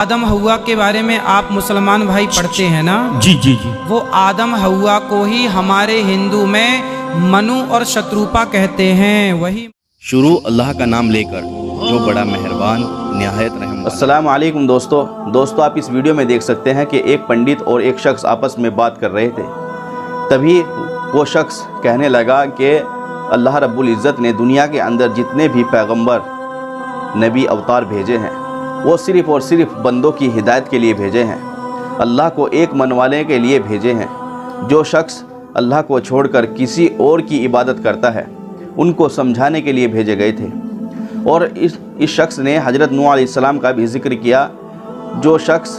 आदम हव्वा के बारे में आप मुसलमान भाई पढ़ते हैं ना? जी जी जी। वो आदम हव्वा को ही हमारे हिंदू में मनु और शत्रुपा कहते हैं। वही शुरू अल्लाह का नाम लेकर जो बड़ा मेहरबान निहायत रहम। अस्सलाम वालेकुम दोस्तों आप इस वीडियो में देख सकते हैं कि एक पंडित और एक शख्स आपस में बात कर रहे थे। तभी वो शख्स कहने लगा कि अल्लाह रब्बुल इज़्ज़त ने दुनिया के अंदर जितने भी पैगंबर नबी अवतार भेजे हैं वो सिर्फ़ और सिर्फ बंदों की हिदायत के लिए भेजे हैं, अल्लाह को एक मनवाने के लिए भेजे हैं। जो शख्स अल्लाह को छोड़कर किसी और की इबादत करता है उनको समझाने के लिए भेजे गए थे। और इस शख्स ने हज़रत नूह अलैहिस्सलाम का भी ज़िक्र किया। जो शख्स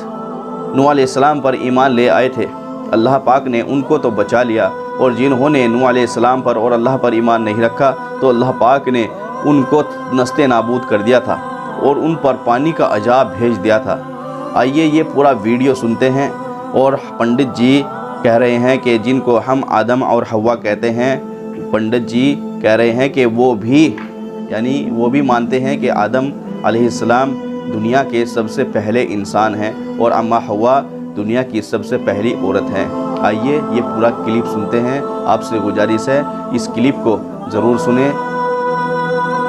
नूह अलैहिस्सलाम पर ईमान ले आए थे अल्लाह पाक ने उनको तो बचा लिया, और जिन्होंने नूह अलैहिस्सलाम पर और अल्लाह पर ईमान नहीं रखा तो अल्लाह पाक ने उनको नस्ते नाबूद कर दिया था और उन पर पानी का अजाब भेज दिया था। आइए ये पूरा वीडियो सुनते हैं। और पंडित जी कह रहे हैं कि जिनको हम आदम और हव्वा कहते हैं, पंडित जी कह रहे हैं कि वो भी मानते हैं कि आदम अलैहिस्सलाम दुनिया के सबसे पहले इंसान हैं और अम्मा हव्वा दुनिया की सबसे पहली औरत हैं। आइए ये पूरा क्लिप सुनते हैं। आपसे गुजारिश है इस क्लिप को ज़रूर सुने।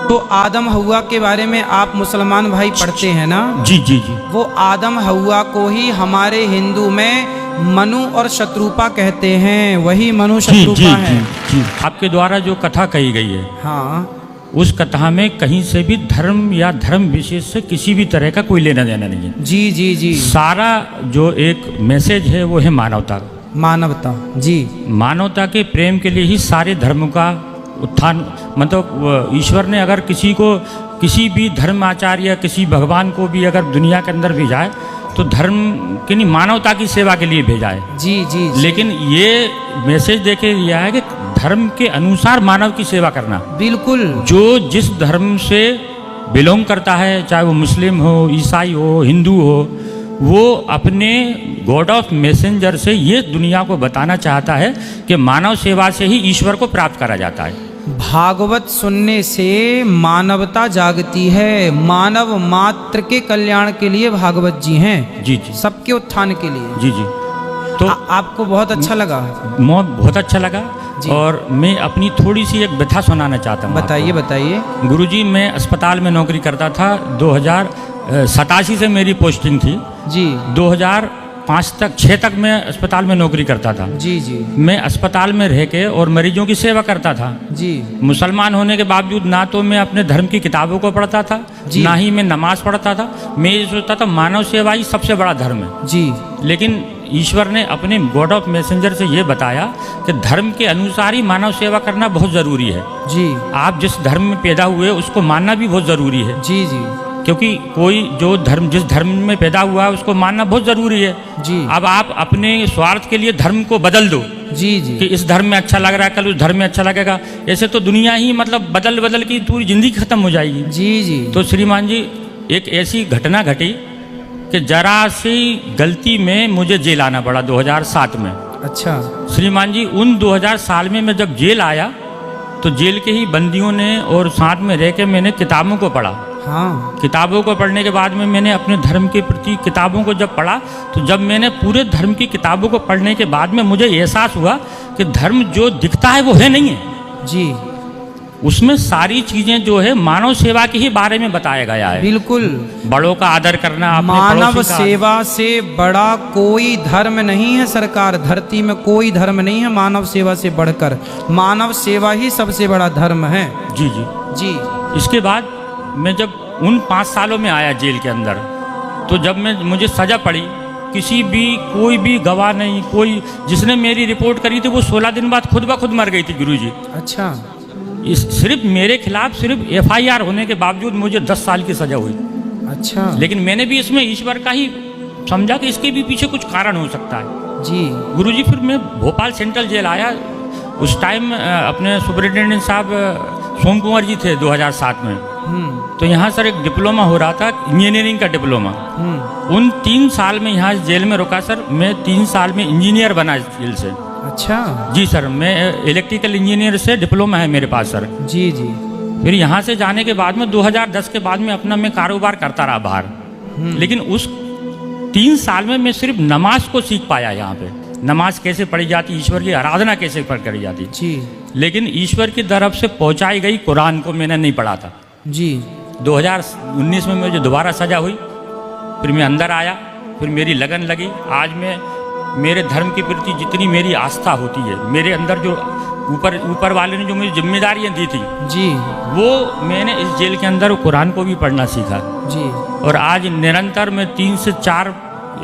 तो आदम हव्वा के बारे में आप मुसलमान भाई पढ़ते हैं ना? जी जी जी। वो आदम हव्वा को ही हमारे हिंदू में मनु और शत्रुपा कहते हैं। वही मनु शत्रुपा है। जी। आपके द्वारा जो कथा कही गई है, हाँ, उस कथा में कहीं से भी धर्म या धर्म विशेष से किसी भी तरह का कोई लेना देना नहीं है। जी जी जी। सारा जो एक मैसेज है वो है मानवता। मानवता, जी। मानवता के प्रेम के लिए ही सारे धर्म का उत्थान, मतलब ईश्वर ने अगर किसी को किसी भी धर्माचार्य या किसी भगवान को भी अगर दुनिया के अंदर भेजा है तो धर्म के नहीं, मानवता की सेवा के लिए भेजा है। जी जी जी। लेकिन ये मैसेज देके दिया है कि धर्म के अनुसार मानव की सेवा करना। बिल्कुल। जो जिस धर्म से बिलोंग करता है, चाहे वो मुस्लिम हो, ईसाई हो, हिंदू हो, वो अपने गॉड ऑफ मैसेंजर से ये दुनिया को बताना चाहता है कि मानव सेवा से ही ईश्वर को प्राप्त करा जाता है। भागवत सुनने से मानवता जागती है। मानव मात्र के कल्याण के लिए भागवत जी हैं। जी जी। सबके उत्थान के लिए। जी जी। तो आपको बहुत अच्छा लगा? बहुत अच्छा लगा। और मैं अपनी थोड़ी सी एक व्यथा सुनाना चाहता हूँ। बताइए बताइए। गुरुजी, मैं अस्पताल में नौकरी करता था। 2087 से मेरी पोस्टिंग थी जी। 2005 तक मैं अस्पताल में नौकरी करता था। जी जी। मैं अस्पताल में रह के और मरीजों की सेवा करता था। जी। मुसलमान होने के बावजूद ना तो मैं अपने धर्म की किताबों को पढ़ता था, ना ही मैं नमाज पढ़ता था। मैं ये सोचता था मानव सेवा ही सबसे बड़ा धर्म है। जी। लेकिन ईश्वर ने अपने गॉड ऑफ मैसेंजर से ये बताया कि धर्म के अनुसार ही मानव सेवा करना बहुत ज़रूरी है। जी। आप जिस धर्म में पैदा हुए उसको मानना भी बहुत ज़रूरी है। जी जी। क्योंकि कोई जिस धर्म में पैदा हुआ है उसको मानना बहुत ज़रूरी है। जी। अब आप अपने स्वार्थ के लिए धर्म को बदल दो। जी जी। कि इस धर्म में अच्छा लग रहा है, कल उस धर्म में अच्छा लगेगा, ऐसे तो दुनिया ही मतलब बदल की पूरी ज़िंदगी खत्म हो जाएगी। जी जी। तो श्रीमान जी, एक ऐसी घटना घटी कि जरा सी गलती में मुझे जेल आना पड़ा 2007 में। अच्छा। श्रीमान जी, उन 2000 साल में मैं जब जेल आया तो जेल के ही बंदियों ने और साथ में रह के मैंने किताबों को पढ़ा। हाँ। किताबों को पढ़ने के बाद में मैंने अपने धर्म के प्रति किताबों को जब पढ़ा तो जब मैंने पूरे धर्म की किताबों को पढ़ने के बाद में मुझे एहसास हुआ कि धर्म जो दिखता है वो है नहीं है। जी। उसमें सारी चीजें जो है मानव सेवा के ही बारे में बताया गया है। बिल्कुल। बड़ों का आदर करना, मानव सेवा से बड़ा कोई धर्म नहीं है सरकार। धरती में कोई धर्म नहीं है मानव सेवा से बढ़कर। मानव सेवा ही सबसे बड़ा धर्म है। जी जी जी। इसके बाद मैं जब उन 5 सालों में आया जेल के अंदर, तो जब मुझे सजा पड़ी, कोई भी गवाह नहीं, कोई जिसने मेरी रिपोर्ट करी थी वो 16 दिन बाद खुद ब खुद मर गई थी गुरुजी। अच्छा। सिर्फ मेरे खिलाफ सिर्फ FIR होने के बावजूद मुझे 10 साल की सजा हुई। अच्छा। लेकिन मैंने भी इसमें ईश्वर का ही समझा कि इसके भी पीछे कुछ कारण हो सकता है। जी। गुरुजी, फिर मैं भोपाल सेंट्रल जेल आया। उस टाइम अपने सुपरिटेंडेंट साहब सोम कुंवर जी थे 2007 में। तो यहाँ सर एक डिप्लोमा हो रहा था, इंजीनियरिंग का डिप्लोमा। उन 3 साल में यहाँ जेल में रुका सर। मैं 3 साल में इंजीनियर बना जेल से। अच्छा। जी सर, मैं इलेक्ट्रिकल इंजीनियर से डिप्लोमा है मेरे पास सर। जी जी। फिर यहाँ से जाने के बाद में 2010 के बाद में अपना मैं कारोबार करता रहा बाहर। लेकिन उस 3 साल में मैं सिर्फ नमाज को सीख पाया यहाँ पे, नमाज कैसे पढ़ी जाती, ईश्वर की आराधना कैसे करी जाती। जी लेकिन ईश्वर की तरफ से पहुँचाई गई कुरान को मैंने नहीं पढ़ा था। जी 2019 में मुझे दोबारा सजा हुई, फिर मैं अंदर आया, फिर मेरी लगन लगी। आज मैं मेरे धर्म के प्रति जितनी मेरी आस्था होती है, मेरे अंदर जो ऊपर वाले ने जो मुझे जिम्मेदारियाँ दी थी, जी वो मैंने इस जेल के अंदर कुरान को भी पढ़ना सीखा। जी और आज निरंतर मैं 3 से 4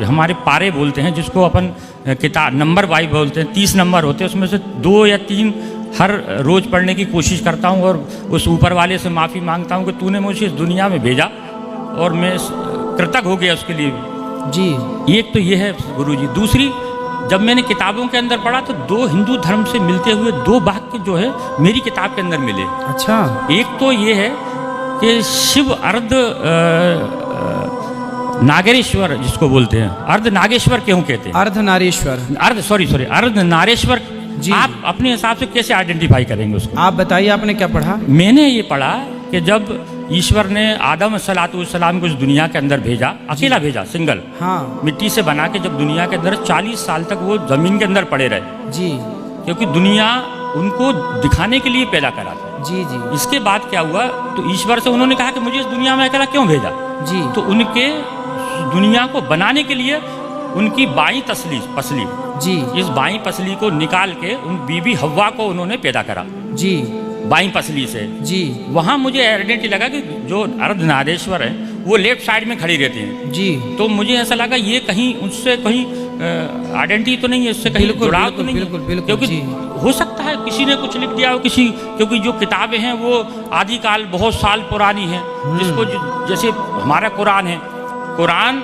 हमारे पारे बोलते हैं, जिसको अपन किताब नंबर वाइज बोलते हैं, 30 नंबर होते हैं, उसमें से 2 या 3 हर रोज़ पढ़ने की कोशिश करता हूँ और उस ऊपर वाले से माफ़ी मांगता हूँ कि तूने मुझे इस दुनिया में भेजा और मैं कृतज्ञ हो गया उसके लिए भी। जी एक तो ये है गुरुजी। दूसरी, जब मैंने किताबों के अंदर पढ़ा तो 2 हिंदू धर्म से मिलते हुए 2 वाक्य जो है मेरी किताब के अंदर मिले। अच्छा। एक तो ये है कि शिव अर्ध नागेश्वर जिसको बोलते हैं, अर्ध नागेश्वर क्यों कहते हैं? अर्धनारीश्वर, अर्ध नारेश्वर। जी। आप अपने हिसाब से कैसे आइडेंटिफाई करेंगे उसको? आप बताइए, आपने क्या पढ़ा? मैंने ये पढ़ा कि जब ईश्वर ने आदम सलाम को इस दुनिया के अंदर भेजा, अकेला भेजा, सिंगल, हाँ मिट्टी से बना के, जब दुनिया के अंदर 40 साल तक वो जमीन के अंदर पड़े रहे, जी, क्योंकि दुनिया उनको दिखाने के लिए पैदा करा था। जी जी इसके बाद क्या हुआ, तो ईश्वर से उन्होंने कहा कि मुझे इस दुनिया में अकेला क्यों भेजा? जी। तो उनके दुनिया को बनाने के लिए उनकी बाईं पसली, जी इस बाईं पसली को निकाल के उन बीबी हव्वा को उन्होंने पैदा करा, जी, बाईं पसली से। जी वहाँ मुझे आइडेंटिटी लगा कि जो अर्धनारेश्वर है वो लेफ्ट साइड में खड़ी रहती हैं। जी। तो मुझे ऐसा लगा ये कहीं उससे कहीं आइडेंटिटी तो नहीं है, इससे कहीं बिल्कुल, जुड़ाव तो बिल्कुल, नहीं है। बिल्कुल, बिल्कुल, क्योंकि जी। हो सकता है किसी ने कुछ लिख दिया हो, क्योंकि जो किताबें हैं वो आदिकाल बहुत साल पुरानी है, जिसको जैसे हमारा कुरान है, कुरान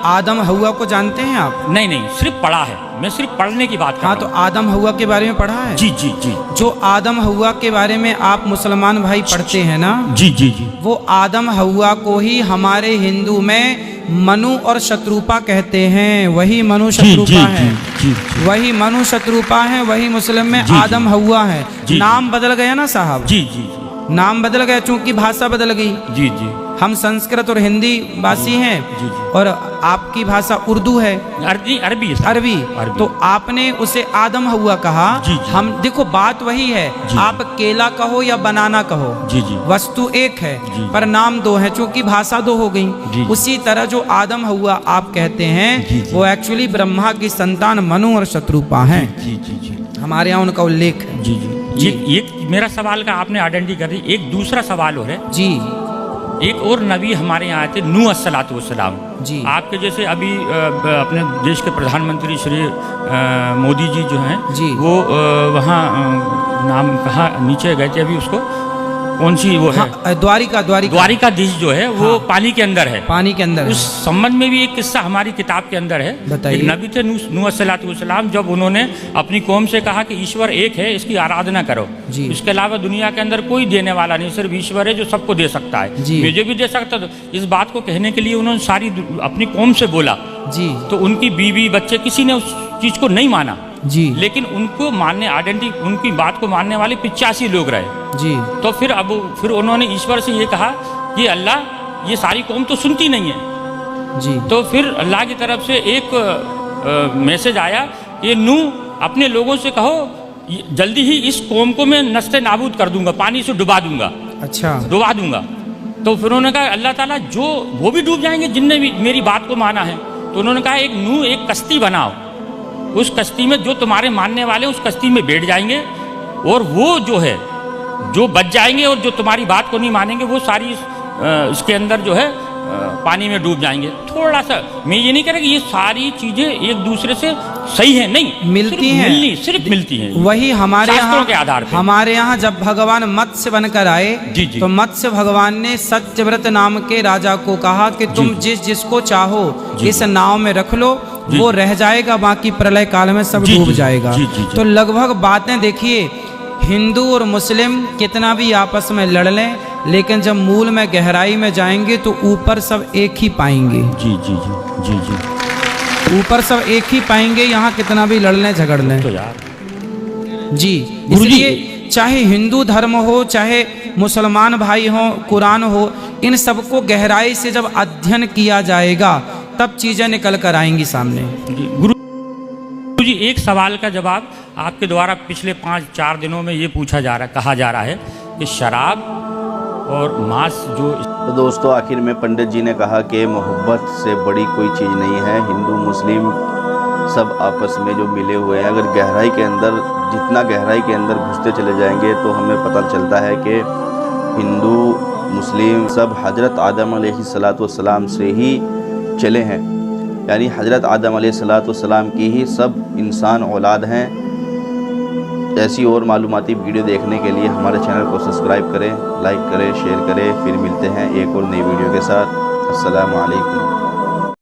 आदम हव्वा को जानते हैं आप? नहीं, सिर्फ पढ़ा है, मैं सिर्फ पढ़ने की बात कर रहा हूं। हाँ, तो आदम हव्वा के बारे में पढ़ा है? जी जी जी। जो आदम हव्वा के बारे में आप मुसलमान भाई पढ़ते हैं ना? जी जी जी। वो आदम हव्वा को ही हमारे हिंदू में मनु और शत्रुपा कहते हैं। वही मनु शत्रुपा है, वही मनु शत्रुपा है, वही मुस्लिम में आदम हव्वा है। नाम बदल गया ना साहब? जी जी। नाम बदल गया चूंकि भाषा बदल गई। जी जी। हम संस्कृत और हिंदी भाषी हैं, जी जी। और आपकी भाषा उर्दू है, अरबी। तो आपने उसे आदम हव्वा कहा। जी जी। हम देखो, बात वही है, आप केला कहो या बनाना कहो, जी जी, वस्तु एक है, जी। पर नाम 2 है, चूंकि भाषा 2 हो गई। जी। उसी तरह जो आदम हव्वा आप कहते हैं, जी जी। वो एक्चुअली ब्रह्मा की संतान मनु और शत्रुपा हैं। जी जी जी। हमारे यहाँ उनका उल्लेख है। जी जी। ये मेरा सवाल का आपने आइडेंटिटी कर दी। एक दूसरा सवाल और है जी। एक और नबी हमारे यहाँ आए थे, नूह अस्सलातु वस्सलाम। जी। आपके जैसे अभी अपने देश के प्रधानमंत्री श्री मोदी जी जो हैं, जी। वो वहाँ नाम कहाँ नीचे गए थे अभी, उसको कौन सी वो है, हाँ, द्वारिकाधीश जो है वो हाँ। पानी के अंदर है। पानी के अंदर उस संबंध में भी एक किस्सा हमारी किताब के अंदर है। बताइए। एक नबी थे नूह अस्सलातु वस्सलाम, जब उन्होंने अपनी कौम से कहा कि ईश्वर एक है, इसकी आराधना करो, जी। इसके अलावा दुनिया के अंदर कोई देने वाला नहीं, सिर्फ ईश्वर है जो सबको दे सकता है, जी। मुझे भी दे सकता। तो इस बात को कहने के लिए उन्होंने सारी अपनी कौम से बोला। जी। तो उनकी बीवी बच्चे किसी ने उस चीज को नहीं माना। जी। लेकिन उनको उनकी बात को मानने वाले 85 लोग रहे। जी। तो फिर उन्होंने ईश्वर से ये कहा कि अल्लाह, ये सारी कौम तो सुनती नहीं है। जी। तो फिर अल्लाह की तरफ से एक मैसेज आया कि नूह अपने लोगों से कहो जल्दी ही इस कौम को मैं नस्ते नाबूद कर दूंगा, पानी से डुबा दूंगा। अच्छा। डुबा दूंगा। तो फिर उन्होंने कहा अल्लाह ताला जो वो भी डूब जाएंगे जिनने भी मेरी बात को माना है। तो उन्होंने कहा एक नूह एक कश्ती बनाओ, उस कश्ती में जो तुम्हारे मानने वाले उस कश्ती में बैठ जाएंगे, और वो जो है जो बच जाएंगे और जो तुम्हारी बात को नहीं मानेंगे वो सारी इसके अंदर जो है पानी में डूब जाएंगे। थोड़ा सा मैं ये नहीं कह रहा कि ये सारी चीजें एक दूसरे से सही है, नहीं मिलती हैं, सिर्फ मिलती हैं। वही हमारे यहाँ के आधार पर। हमारे यहाँ जब भगवान मत्स्य बनकर आए, जी जी। तो मत्स्य भगवान ने सत्यव्रत नाम के राजा को कहा कि तुम जिसको चाहो इस नाव में रख लो, वो रह जाएगा, बाकी प्रलय काल में सब डूब जाएगा। तो लगभग बातें देखिए, हिंदू और मुस्लिम कितना भी आपस में लड़ लें, लेकिन जब मूल में गहराई में जाएंगे तो ऊपर सब एक ही पाएंगे। जी जी जी जी जी। ऊपर सब एक ही पाएंगे, यहाँ कितना भी लड़ लें झगड़ लें। तो यार जी, इसलिए चाहे हिंदू धर्म हो, चाहे मुसलमान भाई हो, कुरान हो, इन सबको गहराई से जब अध्ययन किया जाएगा तब चीज़ें निकल कर आएंगी सामने। जी गुरु जी, एक सवाल का जवाब आपके द्वारा पिछले 5-4 दिनों में ये पूछा जा रहा, कहा जा रहा है कि शराब और मांस जो। तो दोस्तों, आखिर में पंडित जी ने कहा कि मोहब्बत से बड़ी कोई चीज़ नहीं है। हिंदू मुस्लिम सब आपस में जो मिले हुए हैं, अगर गहराई के अंदर, जितना गहराई के अंदर घुसते चले जाएंगे तो हमें पता चलता है कि हिंदू मुस्लिम सब हजरत आदम अलैहिस्सलाम से ही चले हैं, यानी हजरत आदम अलैहिस्सलाम की ही सब इंसान औलाद हैं। ऐसी और मालूमाती वीडियो देखने के लिए हमारे चैनल को सब्सक्राइब करें, लाइक करें, शेयर करें। फिर मिलते हैं एक और नई वीडियो के साथ। अस्सलामु अलैकुम।